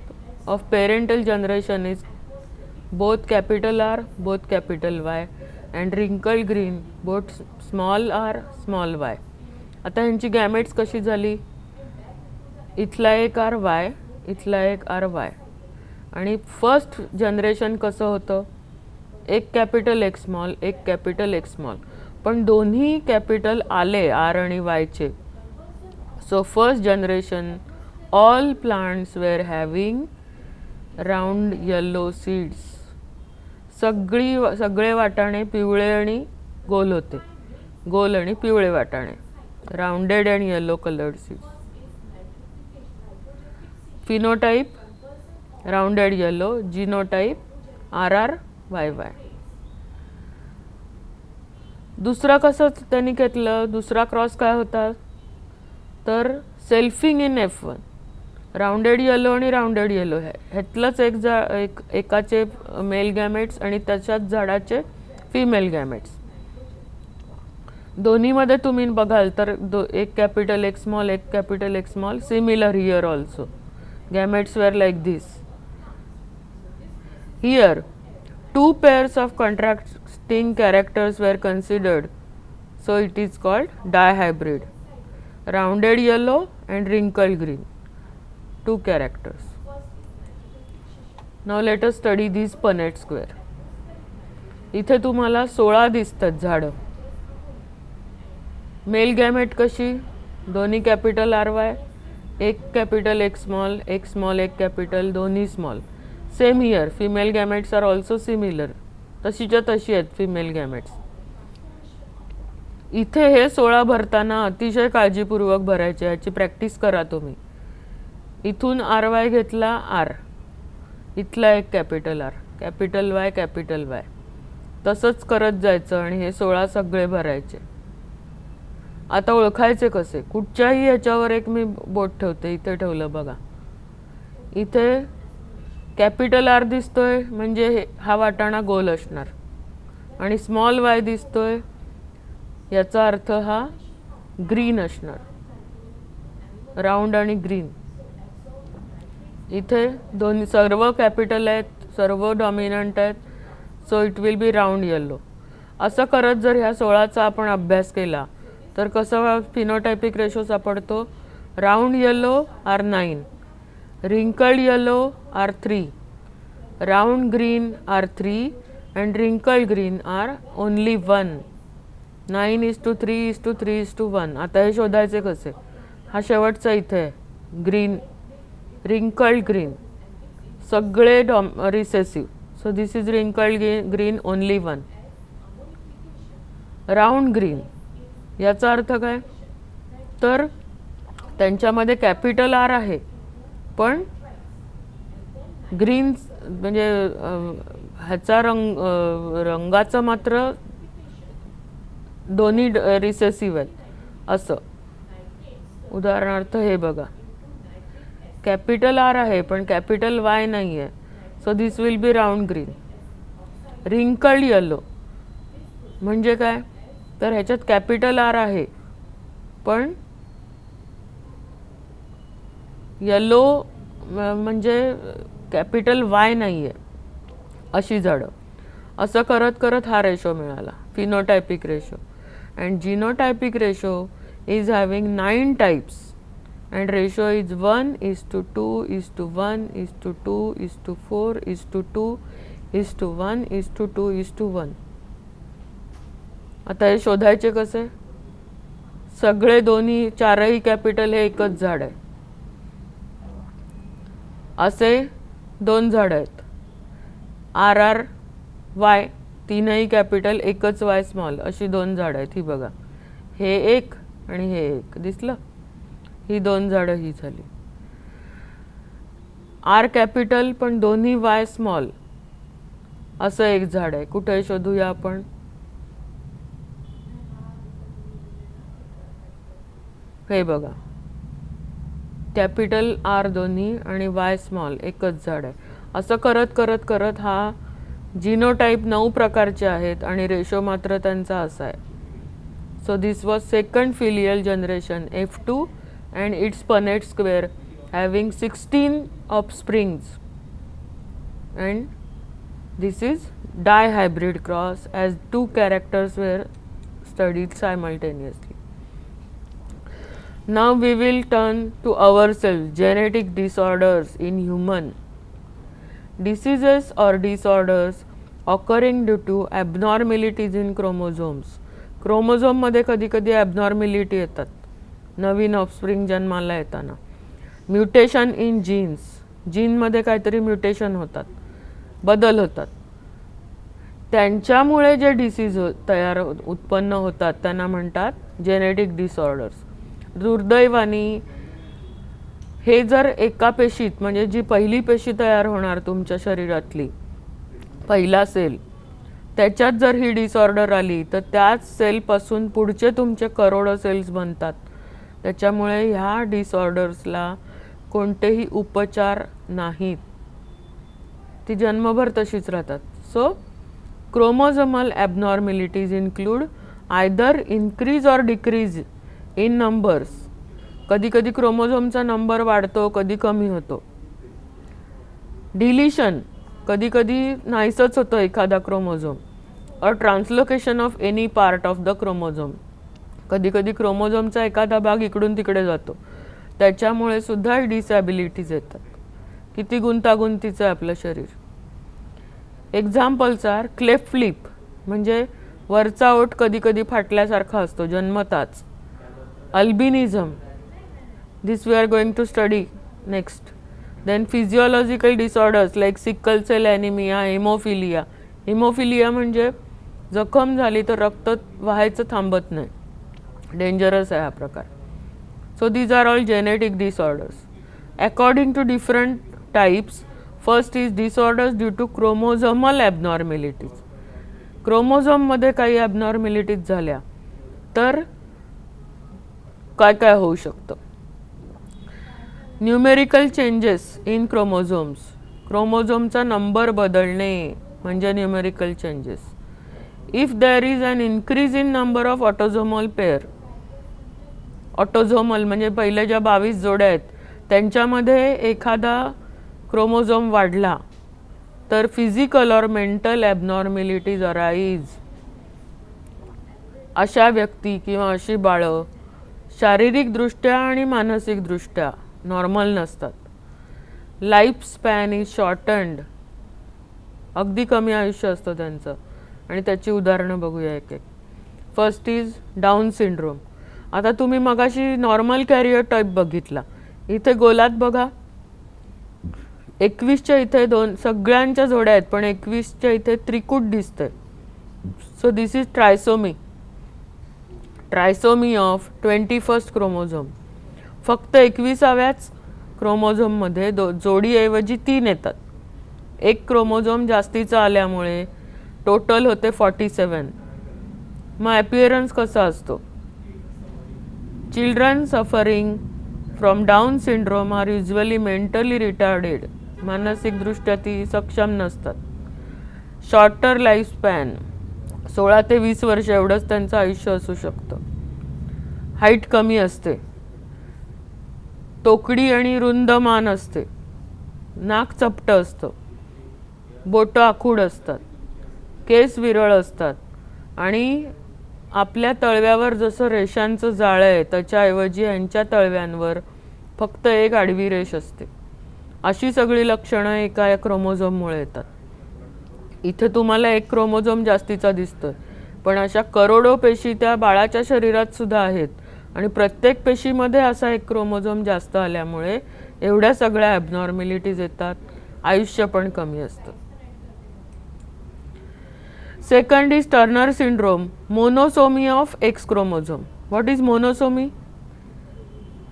of parental generation is both capital R, both capital Y, and wrinkled green, both small r, small y. आता ह्यांची gametes कशी झाली, इथला एक R Y, इथला एक R Y. आणि first generation कसं होतं, एक कॅपिटल एक स्मॉल, एक कॅपिटल एक स्मॉल, पण दोन्ही कॅपिटल आले आर आणि वायचे. So first generation all plants were having round yellow seeds. सगळे वाटाणे पिवळे आणि गोल होते, गोल आणि पिवळे वाटाणे, rounded and yellow coloured seeds. Phenotype rounded yellow, genotype RRYY. दुसरा कसं त्यांनी घेतलं, दुसरा क्रॉस काय होता, तर selfing in F1, rounded yellow आणि राउंडेड येलो आहे, ह्यातलंच एकाचे मेल गॅमेट्स आणि त्याच्याच झाडाचे फिमेल गॅमेट्स. दोन्हीमध्ये तुम्ही बघाल तर एक कॅपिटल एक स्मॉल, एक कॅपिटल एक small. Similar here also, gametes were like this. Here 2 pairs of contrasting characters were considered, so it is called dihybrid. Rounded yellow and wrinkled green, 2 characters. Now let us study these Punnett square. इथे तुम्हाला 16 दिसतात झाडं. Mail gamete कशी, दोन्ही capital RY, एक capital एक small, एक capital, दोन्ही small. Same here female gametes are also similar, तशीच्या तशी आहेत फिमेल गॅमेट्स. इथे हे 16 भरताना अतिशय काळजीपूर्वक भरायचे, याची प्रॅक्टिस करा तुम्ही. इथून RY घेतला R, इथला एक capital R, capital Y, capital Y, तसंच करत जायचं आणि हे 16 सगळे भरायचे. आता ओळखायचे कसे, कुठच्याही ह्याच्यावर एक मी बोट ठेवते, इथे ठेवलं बघा, इथे कॅपिटल R दिसतोय म्हणजे हा वाटाणा गोल असणार, आणि स्मॉल y दिसतोय याचा अर्थ हा ग्रीन असणार, राऊंड आणि ग्रीन. इथे दोन्ही सर्व कॅपिटल आहेत, सर्व डॉमिनंट आहेत, so it will be round yellow. असं करत जर ह्या 16चा आपण अभ्यास केला तर कसं फिनोटायपिक रेशो सापडतो, round yellow R9, wrinkled yellow R3, round green R3 and wrinkled green are only 1. 9:3:3:1. आता हे शोधायचे कसे, हा शेवटचा इथे आहे ग्रीन, wrinkled green, सगळे recessive. So this is wrinkled green only 1. Round green याचा अर्थ काय, तर त्यांच्यामध्ये कॅपिटल R आहे पण ग्रीन म्हणजे ह्याचा रंगाचं मात्र दोन्ही रिसेसिव्ह आहेत असं. उदाहरणार्थ हे बघा, कॅपिटल R आहे पण कॅपिटल Y नाही आहे, so this will be round green. wrinkled yellow म्हणजे काय, तर ह्याच्यात कॅपिटल R आहे पण येलो म्हणजे कॅपिटल वाय नाही आहे अशी झाडं. असं करत करत हा रेशो मिळाला, phenotypic ratio. And genotypic ratio is having 9 types and ratio is 1:2:2:2:4:2:1:2:1. आता हे शोधायचे कसे? सगळे दोन्ही चारही कॅपिटल हे एकच झाड आहे, असे 2 झाड आहेत. RRY तीनही कॅपिटल एकच Y स्मॉल अशी 2 झाड आहेत. ही बघा, हे एक आणि हे एक दिसलं. ही 2 झाडं ही झाली. R कॅपिटल पण दोन्ही Y स्मॉल असं एक झाड आहे. कुठे शोधूया आपण? हे बघा, कॅपिटल R दोन्ही आणि Y स्मॉल एकच झाड आहे. असं करत करत करत हा जिनोटाईप 9 प्रकारचे आहेत आणि रेशो मात्र त्यांचा असा आहे. So this was second filial generation F2 and its Punnett square having 16 offsprings, and this is dihybrid cross as 2 characters were studied simultaneously. Now we will turn to ourselves, genetic disorders in human. Diseases or disorders occurring due to abnormalities in chromosomes. Chromosome मध्ये कधी कधी abnormality येतात नवीन offspring जन्माला येताना. Mutation in jeans, जीनमध्ये काहीतरी mutation होतात, बदल होतात. त्यांच्यामुळे जे डिसीज उत्पन्न होतात त्यांना म्हणतात जेनेटिक डिसऑर्डर्स. दुर्दैवाने हे जर एका पेशीत, म्हणजे जी पहिली पेशी तयार होणार तुमच्या शरीरातली, पहिला सेल, त्याच्यात जर ही डिसऑर्डर आली तर त्याच सेलपासून पुढचे तुमचे करोडो सेल्स बनतात. त्याच्यामुळे ह्या डिसऑर्डर्सला कोणतेही उपचार नाहीत, ती जन्मभर तशीच राहतात. So chromosomal ॲबनॉर्मॅलिटीज include either increase or decrease in numbers. कधी कधी क्रोमोझोमचा नंबर वाढतो, कधी कमी होतो. डिलिशन, कधी कधी नाहीसच होतं एखादा क्रोमोझोम. और translocation of any part of the chromosome, कधी कधी क्रोमोझोमचा एखादा भाग इकडून तिकडे जातो, त्याच्यामुळे सुद्धा डिसॅबिलिटीज येतात. किती गुंतागुंतीचं आहे आपलं शरीर. एक्झाम्पल्स आर क्लेफ्ट लिप, म्हणजे वरचा ओठ कधी कधी फाटल्यासारखा असतो जन्मताच. Albinism, this we are going to study next. Then physiological disorders like sickle cell anaemia, haemophilia. Haemophilia म्हणजे जखम झाली तर रक्त वाहायचं थांबत नाही, डेंजरस आहे हा प्रकार. So these are all genetic disorders. According to different types, first is disorders due to chromosomal abnormalities. क्रोमोझोममध्ये काही ॲबनॉर्मॅलिटीज झाल्या तर काय काय होऊ शकतं? न्यूमेरिकल चेंजेस इन क्रोमोझोम्स, क्रोमोझोमचा नंबर बदलणे म्हणजे numerical changes. If there is an increase in number of autosomal pair, autosomal म्हणजे पहिल्या ज्या 22 जोड्या आहेत त्यांच्यामध्ये एखादा क्रोमोझोम वाढला तर फिजिकल और मेंटल ॲबनॉर्मॅलिटीज अराईज. अशा व्यक्ती किंवा अशी बाळं शारीरिकदृष्ट्या आणि मानसिकदृष्ट्या नॉर्मल नसतात. लाईफ स्पॅन इज शॉर्टन्ड, अगदी कमी आयुष्य असतं त्यांचं. आणि त्याची उदाहरणं बघूया एक एक. First is down syndrome. आता तुम्ही मगाशी नॉर्मल कॅरियर टाईप बघितला, इथे गोलात बघा 21च्या इथे 2 सगळ्यांच्या जोड्या आहेत पण 21च्या इथे त्रिकूट दिसतंय. So this is trisomy, trisomy of 21st chromosome. फक्त 21व्याच क्रोमोझोममध्ये जोडीऐवजी 3 येतात. एक क्रोमोझोम जास्तीचा आल्यामुळे टोटल होते 47. मग ॲपिअरन्स कसा असतो? Children suffering from Down syndrome are usually mentally retarded, मानसिकदृष्ट्या ती सक्षम नसतात. शॉर्टर लाईफ स्पॅन, 16 ते 20 वर्ष एवढंच त्यांचं आयुष्य असू शकतं. हाईट कमी असते, तोकडी आणि रुंद मान असते. नाक चपटं असतं, बोटं आखूड असतात, केस विरळ असतात आणि आपल्या तळव्यावर जसं रेषांचं जाळं आहे त्याच्याऐवजी यांच्या तळव्यांवर फक्त एक आडवी रेष असते. अशी सगळी लक्षणं एका क्रोमोझोममुळे येतात. इथे तुम्हाला एक क्रोमोझोम जास्तीचा दिसतोय, पण अशा करोडो पेशी त्या बाळाच्या शरीरात सुद्धा आहेत आणि प्रत्येक पेशीमध्ये असा एक क्रोमोझोम जास्त आल्यामुळे एवढ्या सगळ्या ॲबनॉर्मॅलिटीज येतात. आयुष्य पण कमी असतं. Second is Turner syndrome, monosomy of X chromosome. What is monosomy?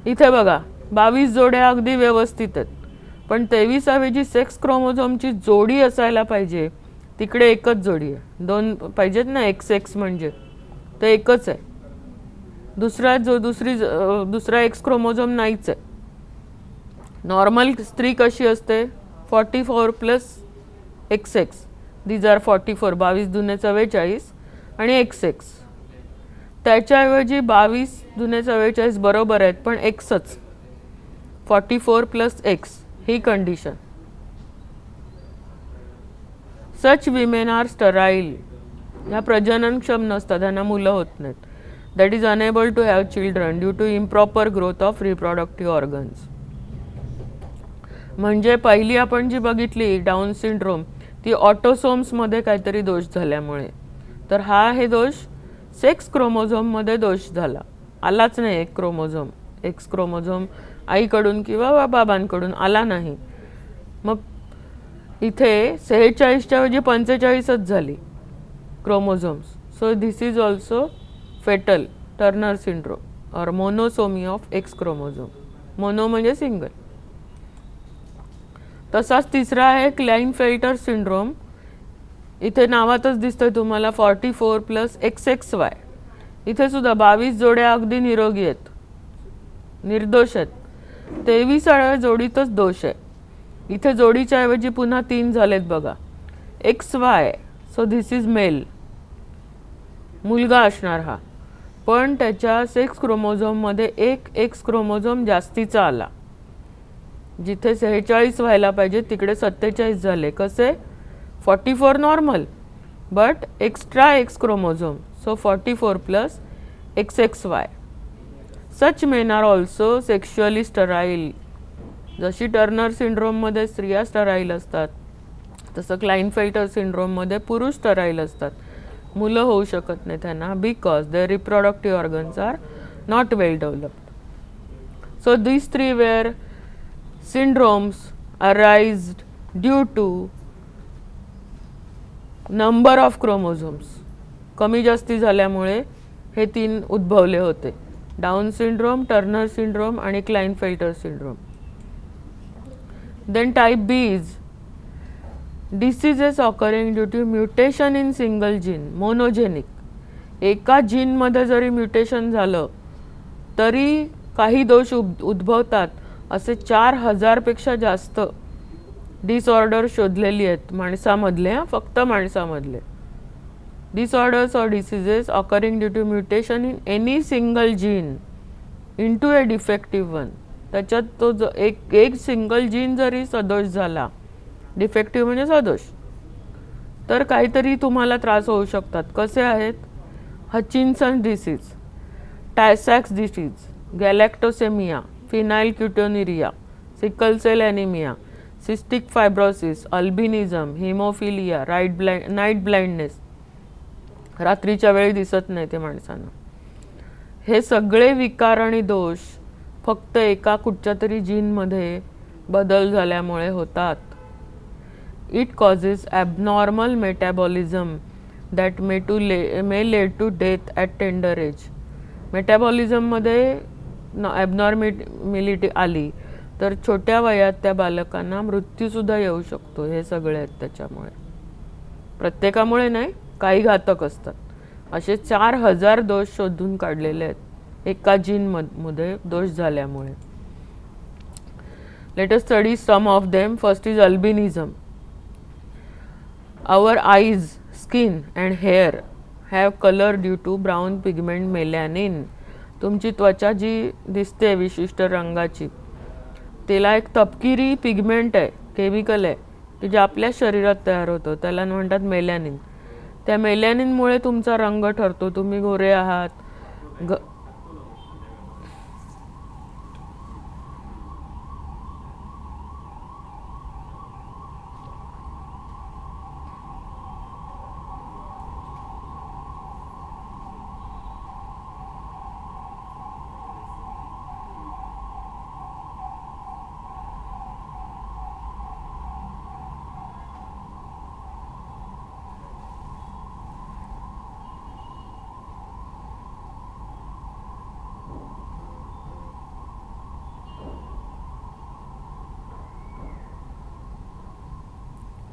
इथे बघा 22 जोड्या अगदी व्यवस्थित आहेत, पण 23वी जी सेक्स क्रोमोझोमची जोडी असायला पाहिजे तिकडे एकच जोडी आहे. दोन पाहिजेत ना, एक्स एक्स म्हणजे ते एकच आहे. दुसरा एक्स क्रोमोझोम नाहीच आहे. नॉर्मल स्त्री कशी असते? 44 plus X X, these are 44, 22 दुने 44 आणि एक्स एक्स. त्याच्याऐवजी 22 दुने 44 बरोबर आहेत, पण एक्सच, 44 प्लस एक्स ही condition. Such women are sterile, ह्या प्रजननक्षम नसतात, त्यांना मुलं होत नाहीत. That is unable to have children due to improper growth of reproductive organs. म्हणजे पहिली आपण जी बघितली डाऊन सिंड्रोम ती ऑटोसोम्समध्ये काहीतरी दोष झाल्यामुळे, तर हे दोष सेक्स क्रोमोझोममध्ये दोष झाला, आलाच नाही. एक क्रोमोझोम, एक्स क्रोमोझोम आईकडून किंवा बाबांकडून आला नाही. मग इथे 46च्या ऐवजी 45च झाली chromosomes. So this is also fatal Turner syndrome और monosomy of X chromosome. Mono म्हणजे सिंगल. तसाच तिसरा आहे क्लाइनफेल्टर सिंड्रोम. इथे नावातच दिसतंय तुम्हाला 44 प्लस एक्स एक्स वाय. इथे सुद्धा 22 जोड्या अगदी निरोगी आहेत, निर्दोष आहेत. 23व्या जोडीतच दोष आहे. इथे जोडीच्या ऐवजी पुन्हा 3 झालेत बघा, x Y. So this is male, मुलगा असणार हा. पण त्याच्या सेक्स क्रोमोझोममध्ये एक एक्स क्रोमोझोम जास्तीचा आला. जिथे 46 व्हायला पाहिजे तिकडे 47 झाले. कसे? 44 normal but extra x chromosome. So 44 plus X x Y. Such men are also sexually sterile. जशी टर्नर सिंड्रोममध्ये स्त्रिया स्टराईल असतात, तसं क्लाइनफेल्टर सिंड्रोममध्ये पुरुष स्टराईल असतात. मुलं होऊ शकत नाही त्यांना, because their reproductive organs are not well developed. So these 3 were syndromes arised due to number of chromosomes. कमी जास्ती झाल्यामुळे हे 3 उद्भवले होते, डाऊन सिंड्रोम, टर्नर सिंड्रोम आणि Klinefelter syndrome. Then type B is diseases occurring due to mutation in single gene, monogenic. एका जीनमध्ये जरी म्युटेशन झालं तरी काही दोष उद्भवतात. असे 4000 पेक्षा जास्त डिसऑर्डर शोधलेली आहेत माणसामधले, फक्त माणसामधले. डिसऑर्डर्स और diseases occurring due to mutation in any single gene into a defective one. त्याच्यात तो एक सिंगल जीन जरी सदोष झाला, डिफेक्टिव्ह म्हणजे सदोष, तर काहीतरी तुम्हाला त्रास होऊ शकतात. कसे आहेत? Hutchinson disease, Tay Sachs disease, galactosaemia, phenylketonuria, sickle cell anaemia, cystic fibrosis, albinism, haemophilia, night blindness, रात्रीच्या वेळी दिसत नाही ते माणसांना. हे सगळे विकार आणि दोष फक्त एका कुठच्या तरी जीनमध्ये बदल झाल्यामुळे होतात. It causes abnormal metabolism that may lead to death at tender age. मेटाबॉलिझममध्ये ॲबनॉर्मॅलिटी आली तर छोट्या वयात त्या बालकांना मृत्यूसुद्धा येऊ शकतो. हे सगळे आहेत त्याच्यामुळे, प्रत्येकामुळे नाही, काही घातक असतात. असे 4000 दोष शोधून काढलेले आहेत एका जीनमध्ये दोष झाल्यामुळे. Let us study some of them. First is albinism. Our eyes, skin and hair have colour due to brown pigment melanin. तुमची त्वचा जी दिसते विशिष्ट रंगाची, त्याला एक तपकिरी पिगमेंट आहे, केमिकल आहे की जे आपल्या शरीरात तयार होतं, त्याला म्हणतात मेलॅनिन. त्या मेलॅनिनमुळे तुमचा रंग ठरतो, तुम्ही गोरे आहात.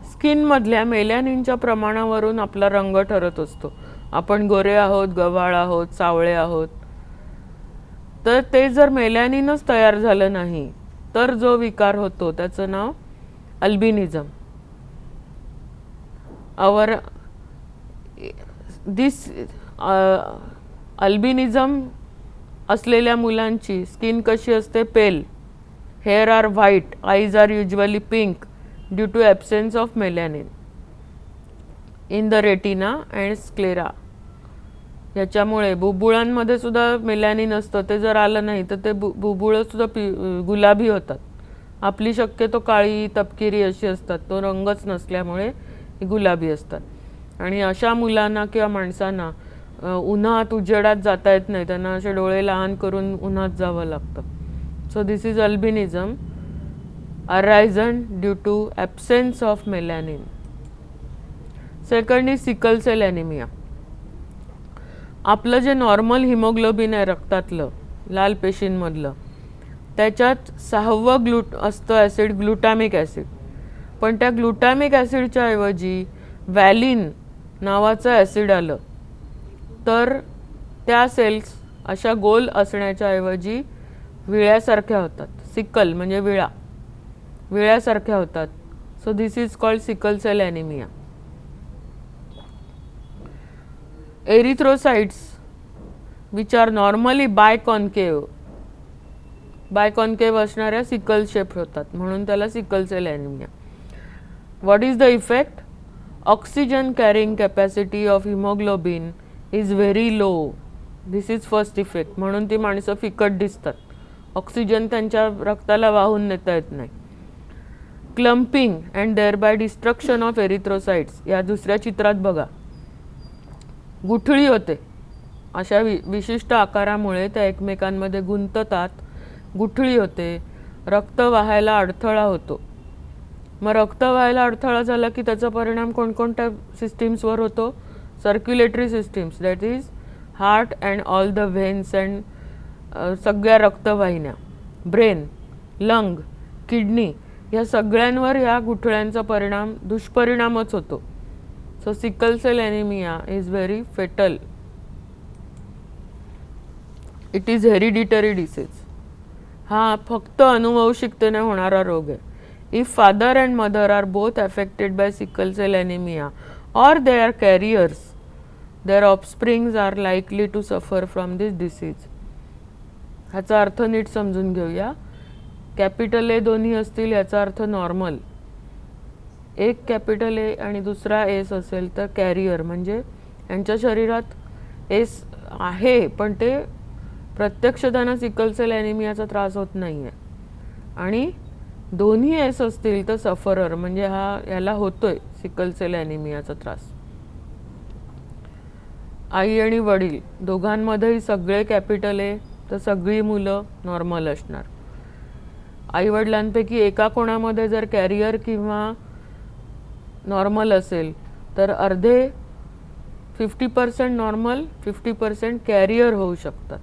स्किनमधल्या मेलॅनिनच्या प्रमाणावरून आपला रंग ठरत असतो. आपण गोरे आहोत, गव्हाळ आहोत, सावळे आहोत. तर ते जर मेलॅनिनच तयार झालं नाही तर जो विकार होतो त्याचं नाव अल्बिनिझम. अल्बिनिझम असलेल्या मुलांची स्किन कशी असते? Pale. Hair are white, eyes are usually pink due to absence of melanin in the retina and sclera. याच्यामुळे बुबुळांमध्ये सुद्धा मेलॅनिन असतं, ते जर आलं नाही तर ते बुबुळं सुद्धा गुलाबी होतात. आपली शक्यतो काळी तपकिरी अशी असतात, तो रंगच नसल्यामुळे गुलाबी असतात. आणि अशा मुलांना किंवा माणसांना उन्हात उजेडात जाता येत नाही, त्यांना असे डोळे लहान करून उन्हात जावं लागतं. So this is albinism arisen due to absence of melanin. Second is sickle cell anaemia. आपलं जे नॉर्मल हिमोग्लोबिन आहे रक्तातलं, लाल पेशींमधलं, त्याच्यात 6वं असतं ॲसिड, ग्लुटामिक ॲसिड. पण त्या ग्लुटामिक ॲसिडच्या ऐवजी व्हॅलिन नावाचं ॲसिड आलं तर त्या सेल्स अशा गोल असण्याच्या ऐवजी विळ्यासारख्या होतात. सिकल म्हणजे विळ्यासारख्या होतात. So this is called sickle cell anaemia. Erythrocytes which are normally biconcave असणाऱ्या सिकल शेप होतात, म्हणून त्याला sickle cell anaemia. What is the effect? Oxygen carrying capacity of haemoglobin is very low. This is first effect. म्हणून ती माणसं फिकट दिसतात, oxygen त्यांच्या रक्ताला वाहून नेता येत नाही. Clumping and thereby destruction of erythrocytes. या दुसऱ्या चित्रात बघा, गुठळी होते. अशा विशिष्ट आकारामुळे त्या एकमेकांमध्ये गुंततात, गुठळी होते, रक्त वाहायला अडथळा होतो. मग रक्त व्हायला अडथळा झाला की त्याचा परिणाम कोणकोणत्या सिस्टीम्सवर होतो? Circulatory systems, that is heart and all the व्हेन्स and सगळ्या रक्तवाहिन्या, ब्रेन, लंग, किडनी, या सगळ्यांवर या गुठळ्यांचा दुष्परिणामच होतो. So sickle cell anaemia is very fatal. It is hereditary disease. हा फक्त अनुवंशिकतेने होणारा रोग आहे. If father and mother are both affected by sickle cell anaemia और they are carriers, their offsprings are likely to suffer from this disease. ह्याचा अर्थ नीट समजून घेऊया. कॅपिटल ए दोन्ही असतील याचा अर्थ नॉर्मल. एक कॅपिटल ए आणि दुसरा एस असेल तर कॅरियर, म्हणजे यांच्या शरीरात एस आहे पण ते प्रत्यक्ष त्यांना सिकल सेल ॲनिमियाचा त्रास होत नाही आहे. आणि दोन्ही एस असतील तर सफरर, म्हणजे याला होतोय सिकल सेल ॲनिमियाचा त्रास. आई आणि वडील दोघांमध्येही सगळे कॅपिटल ए तर सगळी मुलं नॉर्मल असणार. आईवडिलांपैकी एका कोणामध्ये जर कॅरियर किंवा नॉर्मल असेल तर अर्धे 50% नॉर्मल 50% कॅरियर होऊ शकतात.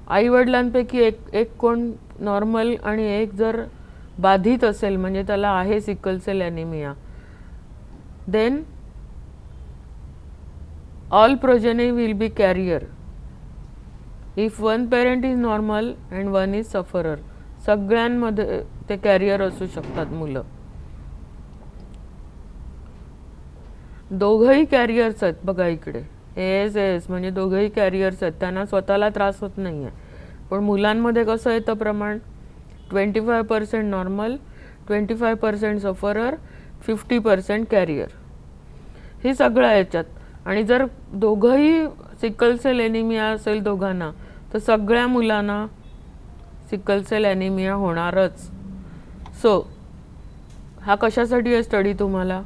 आईवडिलांपैकी एक कोण नॉर्मल आणि एक जर बाधित असेल म्हणजे त्याला आहे sickle cell anaemia, then all progeny will be carrier. If one parent is normal and one is sufferer, सगळ्यांमध्ये ते कॅरियर असू शकतात मुलं. दोघंही कॅरियर्स आहेत बघा इकडे, एस म्हणजे दोघंही कॅरियर्स आहेत, त्यांना स्वतःला त्रास होत नाही आहे. पण मुलांमध्ये कसं येतं प्रमाण? 25% नॉर्मल, 25% सफरर, 50% कॅरियर. हे सगळं याच्यात. आणि जर दोघंही सिकल सेल ॲनिमिया असेल दोघांना, तर सगळ्या मुलांना सिकल सेल ॲनिमिया होणारच. सो हा कशासाठी आहे स्टडी तुम्हाला?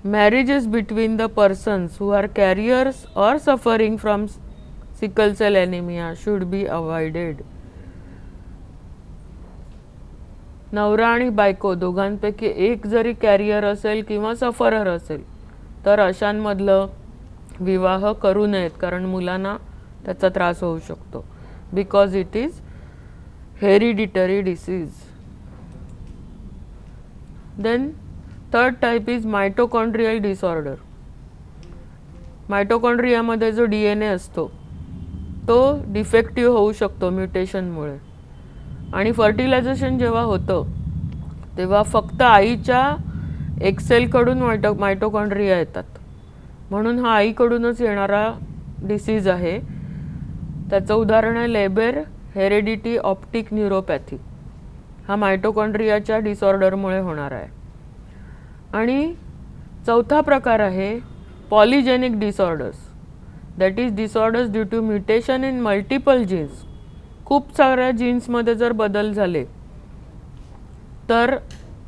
Marriages between the persons who are carriers or suffering from sickle cell anaemia should be avoided. नवरा आणि बायको दोघांपैकी एक जरी कॅरियर असेल किंवा सफरर असेल तर अशांमधलं विवाह करू नयेत, कारण मुलांना त्याचा त्रास होऊ शकतो. Because it is hereditary disease. Then third type is mitochondrial disorder. मायटोकॉन्ड्रियामध्ये जो DNA असतो तो डिफेक्टिव्ह होऊ शकतो म्युटेशनमुळे. आणि फर्टिलायझेशन जेव्हा होतं तेव्हा फक्त आईच्या एक्सेलकडून मायटोकॉन्ड्रिया येतात. म्हणून हा आईकडूनच येणारा डिसीज आहे. त्याचं उदाहरण आहे लेबर हेरेडिटी ऑप्टिक न्यूरोपॅथी. हा मायटोकॉन्ड्रियाच्या डिसऑर्डरमुळे होणार आहे. आणि चौथा प्रकार आहे polygenic disorders. That is disorders due to mutation in multiple genes. खूप साऱ्या जीन्समध्ये जर बदल झाले तर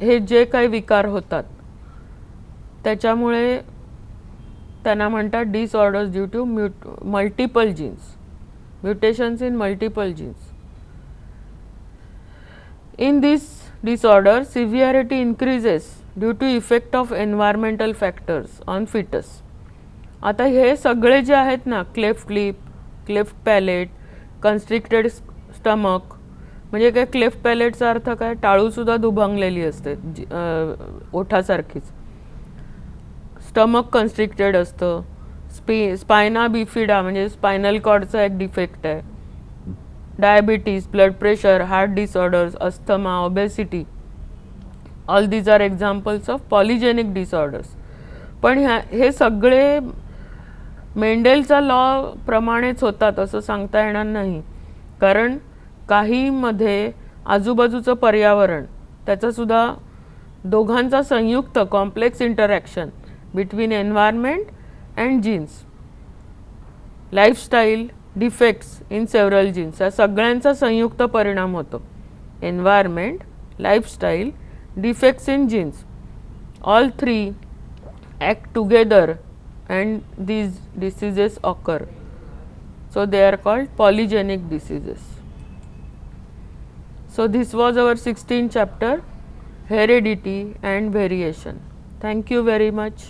हे जे काही विकार होतात त्याच्यामुळे त्यांना म्हणतात disorders due to multiple genes, mutations in multiple genes. In this disorder severity increases due to effect of environmental factors on foetus. आता हे सगळे जे आहेत ना, cleft lip, cleft palate, constricted stomach, म्हणजे काय क्लेफ्ट पॅलेटचा अर्थ काय? टाळूसुद्धा दुभंगलेली असते ओठासारखीच. स्टमक कन्स्ट्रिक्टेड असतं. स्पायना बिफिडा म्हणजे स्पायनल कॉर्डचा एक डिफेक्ट आहे. Diabetes, blood pressure, heart disorders, asthma, obesity, all these are examples of polygenic disorders. पण हे सगळे मेंडेलचा लॉ प्रमाणेच होतात असं सांगता येणार नाही, कारण काहीमध्ये आजूबाजूचं पर्यावरण, त्याचासुद्धा दोघांचा संयुक्त complex interaction between environment and genes, lifestyle, defects in several genes, या सगळ्यांचा संयुक्त परिणाम होतो. Environment, lifestyle, defects in genes, all three act together and these diseases occur. So they are called polygenic diseases. So this was our 16th chapter, heredity and variation. Thank you very much.